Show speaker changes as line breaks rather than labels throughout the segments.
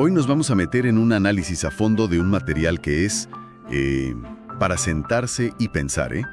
Hoy nos vamos a meter en un análisis a fondo de un material que es para sentarse y pensar, ¿eh?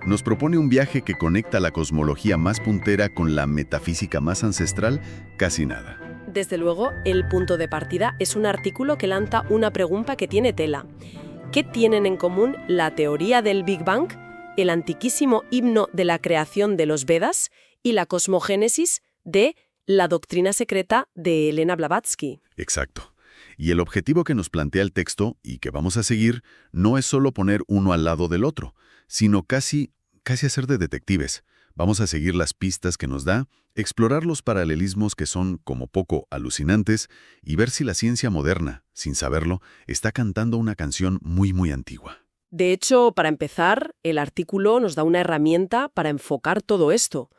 Nos propone un viaje que conecta la cosmología más puntera con la metafísica más ancestral, casi nada.
Desde luego, el punto de partida es un artículo que lanza una pregunta que tiene tela. ¿Qué tienen en común la teoría del Big Bang, el antiquísimo himno de la creación de los Vedas y la cosmogénesis de la doctrina secreta de Elena Blavatsky?
Exacto. Y el objetivo que nos plantea el texto, y que vamos a seguir, no es solo poner uno al lado del otro, sino casi hacer de detectives. Vamos a seguir las pistas que nos da, explorar los paralelismos que son, como poco, alucinantes, y ver si la ciencia moderna, sin saberlo, está cantando una canción muy antigua.
De hecho, para empezar, el artículo nos da una herramienta para enfocar todo esto.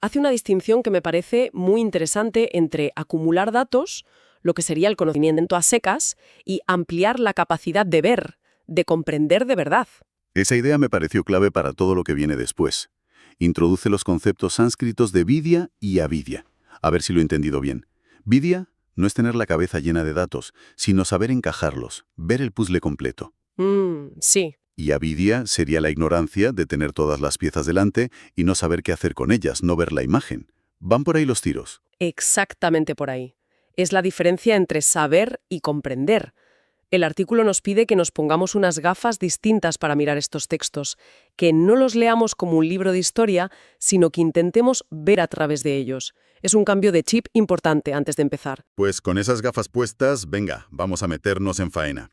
Hace una distinción que me parece muy interesante entre acumular datos, lo que sería el conocimiento a secas, y ampliar la capacidad de ver, de comprender de verdad.
Esa idea me pareció clave para todo lo que viene después. Introduce los conceptos sánscritos de vidya y avidya. A ver si lo he entendido bien. Vidya no es tener la cabeza llena de datos, sino saber encajarlos, ver el puzzle completo.
Sí.
Y avidya sería la ignorancia de tener todas las piezas delante y no saber qué hacer con ellas, no ver la imagen. ¿Van por ahí los tiros?
Exactamente por ahí. Es la diferencia entre saber y comprender. El artículo nos pide que nos pongamos unas gafas distintas para mirar estos textos, que no los leamos como un libro de historia, sino que intentemos ver a través de ellos. Es un cambio de chip importante antes de empezar.
Pues con esas gafas puestas, venga, vamos a meternos en faena.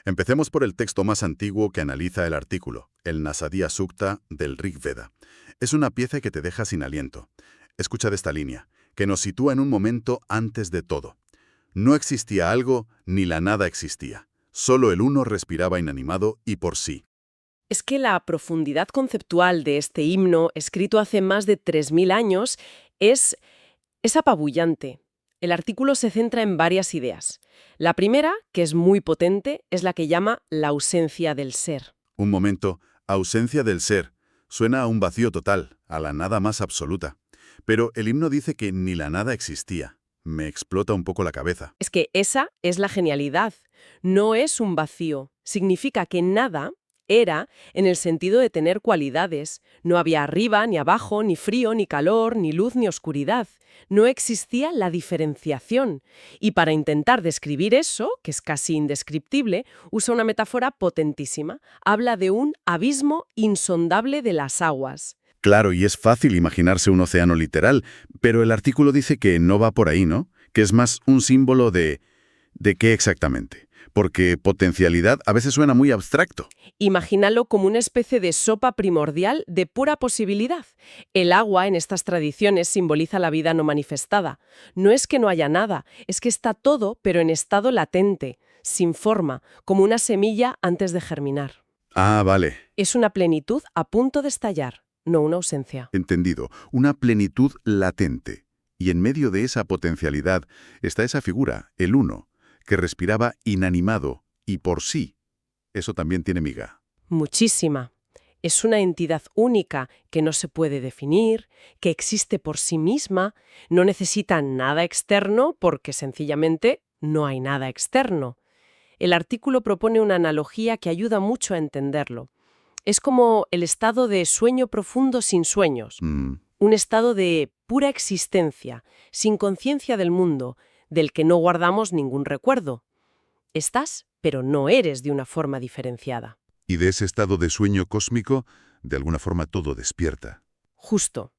Empecemos por el texto más antiguo que analiza el artículo, el Nasadiya Sukta del Rig Veda. Es una pieza que te deja sin aliento. Escucha de esta línea, que nos sitúa en un momento antes de todo. No existía algo, ni la nada existía. Solo el uno respiraba inanimado y por sí.
Es que la profundidad conceptual de este himno, escrito hace más de 3000 años, es apabullante. El artículo se centra en varias ideas. La primera, que es muy potente, es la que llama la ausencia del ser.
Un momento, ausencia del ser. Suena a un vacío total, a la nada más absoluta. Pero el himno dice que ni la nada existía. Me explota un poco la cabeza.
Es que esa es la genialidad. No es un vacío. Significa que nada era en el sentido de tener cualidades. No había arriba, ni abajo, ni frío, ni calor, ni luz, ni oscuridad. No existía la diferenciación. Y para intentar describir eso, que es casi indescriptible, usa una metáfora potentísima. Habla de un abismo insondable de las aguas.
Claro, y es fácil imaginarse un océano literal, pero el artículo dice que no va por ahí, ¿no? Que es más un símbolo de... ¿De qué exactamente? Porque potencialidad a veces suena muy abstracto.
Imagínalo como una especie de sopa primordial de pura posibilidad. El agua en estas tradiciones simboliza la vida no manifestada. No es que no haya nada, es que está todo, pero en estado latente, sin forma, como una semilla antes de germinar.
Ah, vale.
Es una plenitud a punto de estallar, no una ausencia.
Entendido. Una plenitud latente. Y en medio de esa potencialidad está esa figura, el uno, que respiraba inanimado y por sí. Eso también tiene miga.
Muchísima. Es una entidad única que no se puede definir, que existe por sí misma, no necesita nada externo porque sencillamente no hay nada externo. El artículo propone una analogía que ayuda mucho a entenderlo. Es como el estado de sueño profundo sin sueños, un estado de pura existencia, sin conciencia del mundo, del que no guardamos ningún recuerdo. Estás, pero no eres de una forma diferenciada.
Y de ese estado de sueño cósmico, de alguna forma todo despierta.
Justo.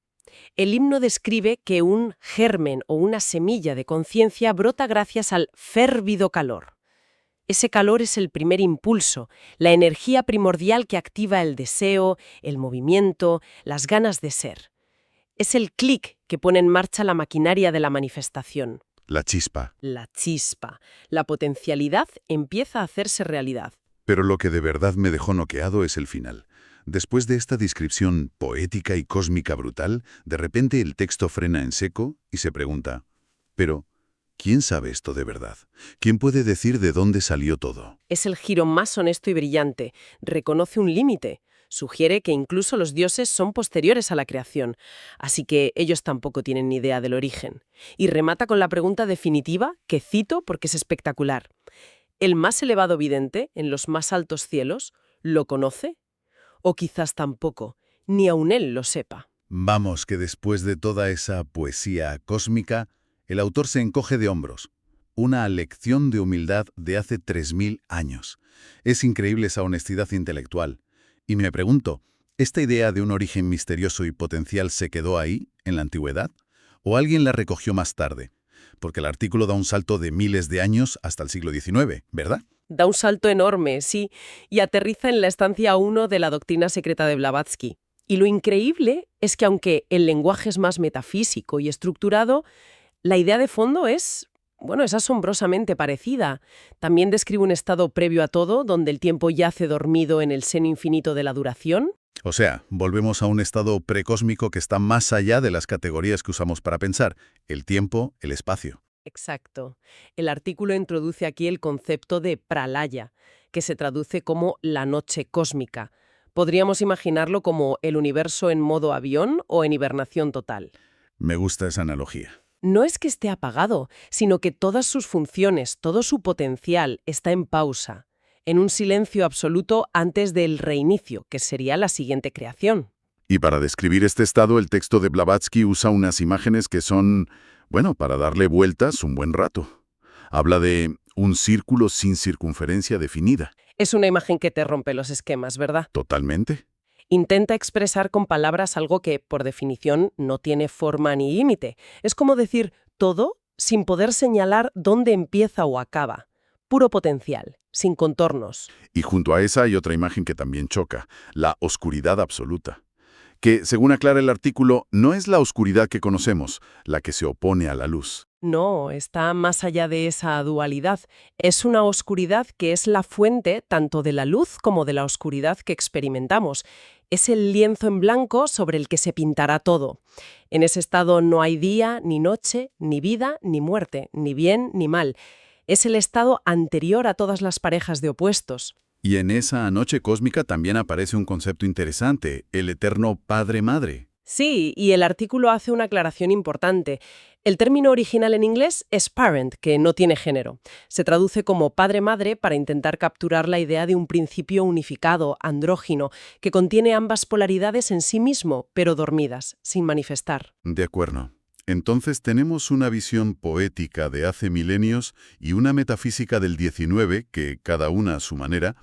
El himno describe que un germen o una semilla de conciencia brota gracias al férvido calor. Ese calor es el primer impulso, la energía primordial que activa el deseo, el movimiento, las ganas de ser. Es el clic que pone en marcha la maquinaria de la manifestación.
La chispa.
La chispa. La potencialidad empieza a hacerse realidad.
Pero lo que de verdad me dejó noqueado es el final. Después de esta descripción poética y cósmica brutal, de repente el texto frena en seco y se pregunta, ¿pero quién sabe esto de verdad? ¿Quién puede decir de dónde salió todo?
Es el giro más honesto y brillante. Reconoce un límite. Sugiere que incluso los dioses son posteriores a la creación, así que ellos tampoco tienen ni idea del origen. Y remata con la pregunta definitiva, que cito porque es espectacular. ¿El más elevado vidente, en los más altos cielos, lo conoce? O quizás tampoco, ni aun él lo sepa.
Vamos, que después de toda esa poesía cósmica, el autor se encoge de hombros. Una lección de humildad de hace 3000 años. Es increíble esa honestidad intelectual. Y me pregunto, ¿esta idea de un origen misterioso y potencial se quedó ahí, en la antigüedad? ¿O alguien la recogió más tarde? Porque el artículo da un salto de miles de años hasta el siglo XIX, ¿verdad?
Da un salto enorme, sí, y aterriza en la estancia 1 de la doctrina secreta de Blavatsky. Y lo increíble es que aunque el lenguaje es más metafísico y estructurado, la idea de fondo es asombrosamente parecida. También describe un estado previo a todo, donde el tiempo yace dormido en el seno infinito de la duración.
O sea, volvemos a un estado precósmico que está más allá de las categorías que usamos para pensar, el tiempo, el espacio.
Exacto. El artículo introduce aquí el concepto de pralaya, que se traduce como la noche cósmica. Podríamos imaginarlo como el universo en modo avión o en hibernación total.
Me gusta esa analogía.
No es que esté apagado, sino que todas sus funciones, todo su potencial está en pausa, en un silencio absoluto antes del reinicio, que sería la siguiente creación.
Y para describir este estado, el texto de Blavatsky usa unas imágenes que son, para darle vueltas un buen rato. Habla de un círculo sin circunferencia definida.
Es una imagen que te rompe los esquemas, ¿verdad?
Totalmente.
Intenta expresar con palabras algo que, por definición, no tiene forma ni límite. Es como decir todo sin poder señalar dónde empieza o acaba. Puro potencial, sin contornos.
Y junto a esa hay otra imagen que también choca, la oscuridad absoluta. Que, según aclara el artículo, no es la oscuridad que conocemos, la que se opone a la luz.
No, está más allá de esa dualidad. Es una oscuridad que es la fuente tanto de la luz como de la oscuridad que experimentamos. Es el lienzo en blanco sobre el que se pintará todo. En ese estado no hay día, ni noche, ni vida, ni muerte, ni bien, ni mal. Es el estado anterior a todas las parejas de opuestos.
Y en esa noche cósmica también aparece un concepto interesante, el eterno Padre-Madre.
Sí, y el artículo hace una aclaración importante. El término original en inglés es parent, que no tiene género. Se traduce como padre-madre para intentar capturar la idea de un principio unificado, andrógino, que contiene ambas polaridades en sí mismo, pero dormidas, sin manifestar.
De acuerdo. Entonces tenemos una visión poética de hace milenios y una metafísica del XIX que, cada una a su manera,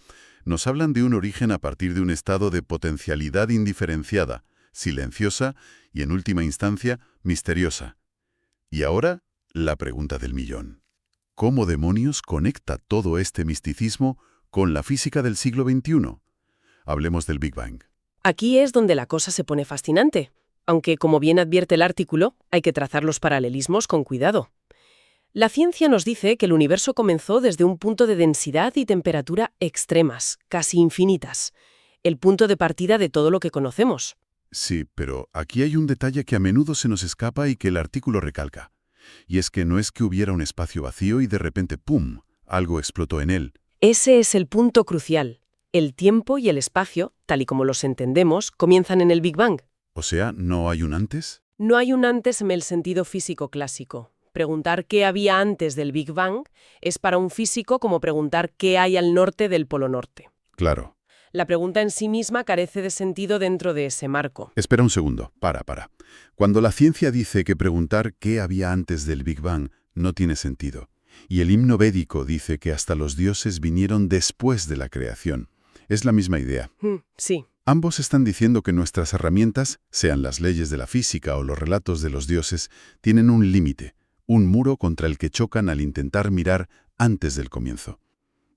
nos hablan de un origen a partir de un estado de potencialidad indiferenciada, silenciosa y, en última instancia, misteriosa. Y ahora, la pregunta del millón. ¿Cómo demonios conecta todo este misticismo con la física del siglo XXI? Hablemos del Big Bang.
Aquí es donde la cosa se pone fascinante. Aunque, como bien advierte el artículo, hay que trazar los paralelismos con cuidado. La ciencia nos dice que el universo comenzó desde un punto de densidad y temperatura extremas, casi infinitas, el punto de partida de todo lo que conocemos.
Sí, pero aquí hay un detalle que a menudo se nos escapa y que el artículo recalca. Y es que no es que hubiera un espacio vacío y de repente, ¡pum!, algo explotó en él.
Ese es el punto crucial. El tiempo y el espacio, tal y como los entendemos, comienzan en el Big Bang.
O sea, ¿no hay un antes?
No hay un antes en el sentido físico clásico. Preguntar qué había antes del Big Bang es para un físico como preguntar qué hay al norte del Polo Norte.
Claro.
La pregunta en sí misma carece de sentido dentro de ese marco.
Espera un segundo, para. Cuando la ciencia dice que preguntar qué había antes del Big Bang no tiene sentido, y el himno védico dice que hasta los dioses vinieron después de la creación, es la misma idea.
Sí.
Ambos están diciendo que nuestras herramientas, sean las leyes de la física o los relatos de los dioses, tienen un límite, un muro contra el que chocan al intentar mirar antes del comienzo.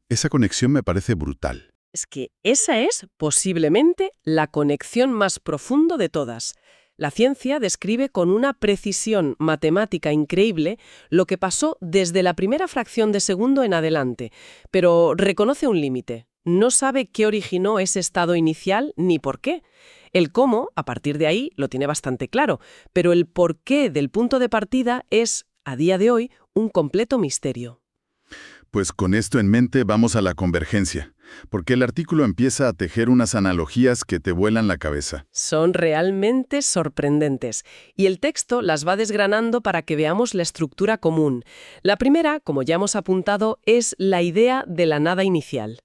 Esa conexión me parece brutal.
Es que esa es, posiblemente, la conexión más profunda de todas. La ciencia describe con una precisión matemática increíble lo que pasó desde la primera fracción de segundo en adelante, pero reconoce un límite. No sabe qué originó ese estado inicial ni por qué. El cómo, a partir de ahí, lo tiene bastante claro, pero el por qué del punto de partida es, a día de hoy, un completo misterio.
Pues con esto en mente vamos a la convergencia. porque el artículo empieza a tejer unas analogías que te vuelan la cabeza.
Son realmente sorprendentes, y el texto las va desgranando para que veamos la estructura común. La primera, como ya hemos apuntado, es la idea de la nada inicial.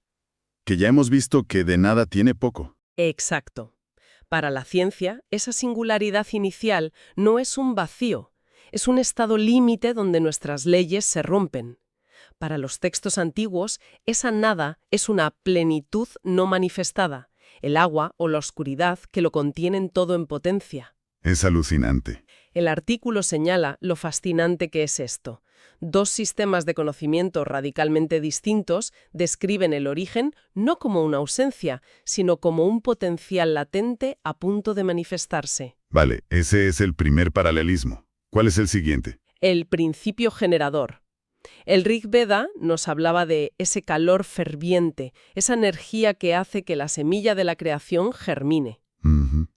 Que ya hemos visto que de nada tiene poco.
Exacto. Para la ciencia, esa singularidad inicial no es un vacío, es un estado límite donde nuestras leyes se rompen. Para los textos antiguos, esa nada es una plenitud no manifestada, el agua o la oscuridad que lo contienen todo en potencia.
Es alucinante.
El artículo señala lo fascinante que es esto. Dos sistemas de conocimiento radicalmente distintos describen el origen no como una ausencia, sino como un potencial latente a punto de manifestarse.
Vale, ese es el primer paralelismo. ¿Cuál es el siguiente?
El principio generador. El Rig Veda nos hablaba de ese calor ferviente, esa energía que hace que la semilla de la creación germine.
Ujú.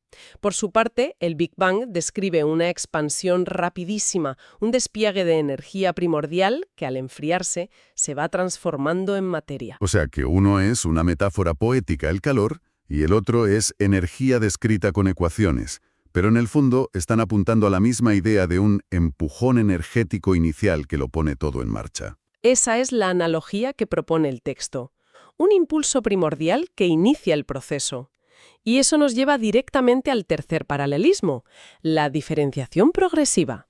Por su parte, el Big Bang describe una expansión rapidísima, un despliegue de energía primordial que al enfriarse se va transformando en materia.
O sea que uno es una metáfora poética, el calor, y el otro es energía descrita con ecuaciones. Pero en el fondo están apuntando a la misma idea de un empujón energético inicial que lo pone todo en marcha.
Esa es la analogía que propone el texto. Un impulso primordial que inicia el proceso. Y eso nos lleva directamente al tercer paralelismo, la diferenciación progresiva.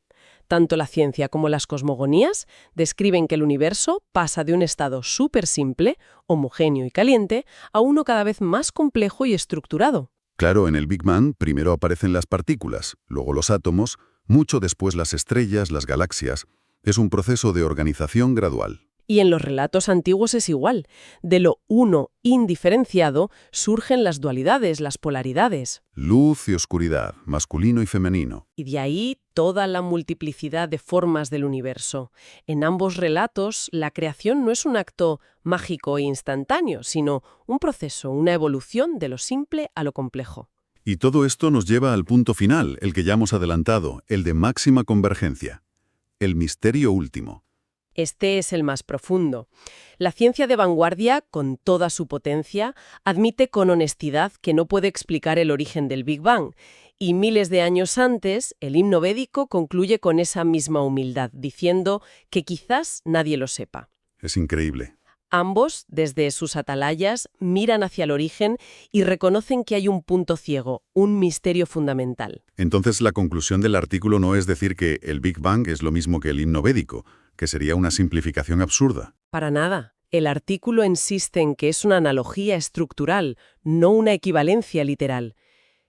Tanto la ciencia como las cosmogonías describen que el universo pasa de un estado súper simple, homogéneo y caliente, a uno cada vez más complejo y estructurado.
Claro, en el Big Bang primero aparecen las partículas, luego los átomos, mucho después las estrellas, las galaxias. Es un proceso de organización gradual.
Y en los relatos antiguos es igual. De lo uno indiferenciado surgen las dualidades, las polaridades.
Luz y oscuridad, masculino y femenino.
Y de ahí toda la multiplicidad de formas del universo. En ambos relatos, la creación no es un acto mágico e instantáneo, sino un proceso, una evolución de lo simple a lo complejo.
Y todo esto nos lleva al punto final, el que ya hemos adelantado, el de máxima convergencia. El misterio último.
Este es el más profundo. La ciencia de vanguardia, con toda su potencia, admite con honestidad que no puede explicar el origen del Big Bang. Y miles de años antes, el himno védico concluye con esa misma humildad, diciendo que quizás nadie lo sepa.
Es increíble.
Ambos, desde sus atalayas, miran hacia el origen y reconocen que hay un punto ciego, un misterio fundamental.
Entonces la conclusión del artículo no es decir que el Big Bang es lo mismo que el himno védico, que sería una simplificación absurda.
Para nada. El artículo insiste en que es una analogía estructural, no una equivalencia literal.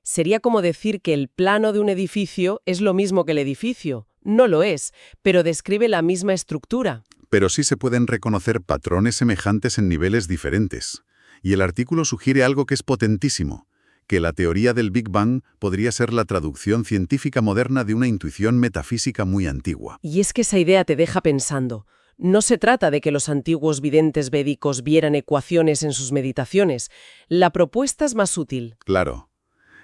Sería como decir que el plano de un edificio es lo mismo que el edificio. No lo es, pero describe la misma estructura.
Pero sí se pueden reconocer patrones semejantes en niveles diferentes. Y el artículo sugiere algo que es potentísimo, que la teoría del Big Bang podría ser la traducción científica moderna de una intuición metafísica muy antigua.
Y es que esa idea te deja pensando. No se trata de que los antiguos videntes védicos vieran ecuaciones en sus meditaciones. La propuesta es más sutil.
Claro,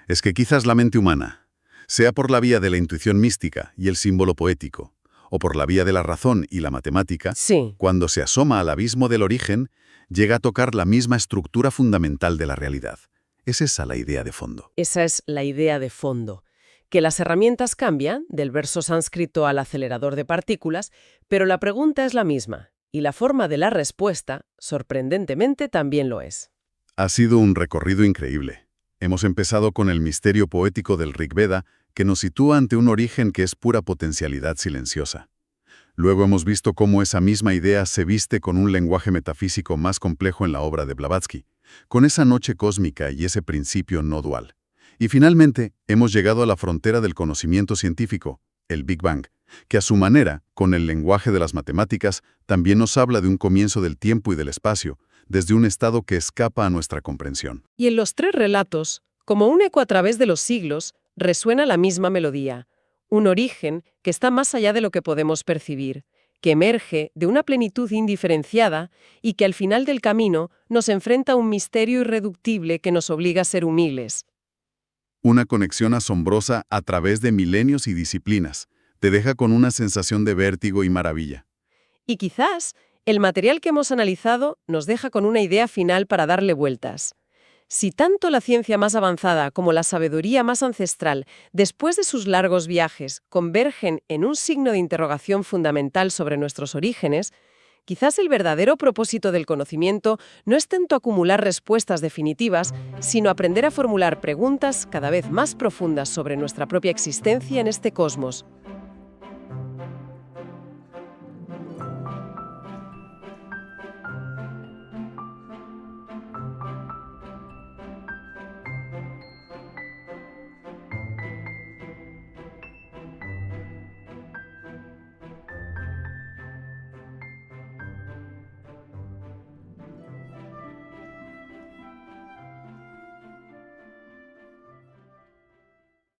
es que quizás la mente humana, sea por la vía de la intuición mística y el símbolo poético, o por la vía de la razón y la matemática,
Sí.
cuando se asoma al abismo del origen, llega a tocar la misma estructura fundamental de la realidad. Es esa la idea de fondo.
Esa es la idea de fondo. Que las herramientas cambian, del verso sánscrito al acelerador de partículas, pero la pregunta es la misma, y la forma de la respuesta, sorprendentemente, también lo es.
Ha sido un recorrido increíble. Hemos empezado con el misterio poético del Rig Veda, que nos sitúa ante un origen que es pura potencialidad silenciosa. Luego hemos visto cómo esa misma idea se viste con un lenguaje metafísico más complejo en la obra de Blavatsky, con esa noche cósmica y ese principio no dual. Y finalmente, hemos llegado a la frontera del conocimiento científico, el Big Bang, que a su manera, con el lenguaje de las matemáticas, también nos habla de un comienzo del tiempo y del espacio, desde un estado que escapa a nuestra comprensión.
Y en los tres relatos, como un eco a través de los siglos, resuena la misma melodía, un origen que está más allá de lo que podemos percibir, que emerge de una plenitud indiferenciada y que al final del camino nos enfrenta a un misterio irreductible que nos obliga a ser humildes.
Una conexión asombrosa a través de milenios y disciplinas. Te deja con una sensación de vértigo y maravilla.
Y quizás El material que hemos analizado nos deja con una idea final para darle vueltas. Si tanto la ciencia más avanzada como la sabiduría más ancestral, después de sus largos viajes, convergen en un signo de interrogación fundamental sobre nuestros orígenes, quizás el verdadero propósito del conocimiento no es tanto acumular respuestas definitivas, sino aprender a formular preguntas cada vez más profundas sobre nuestra propia existencia en este cosmos.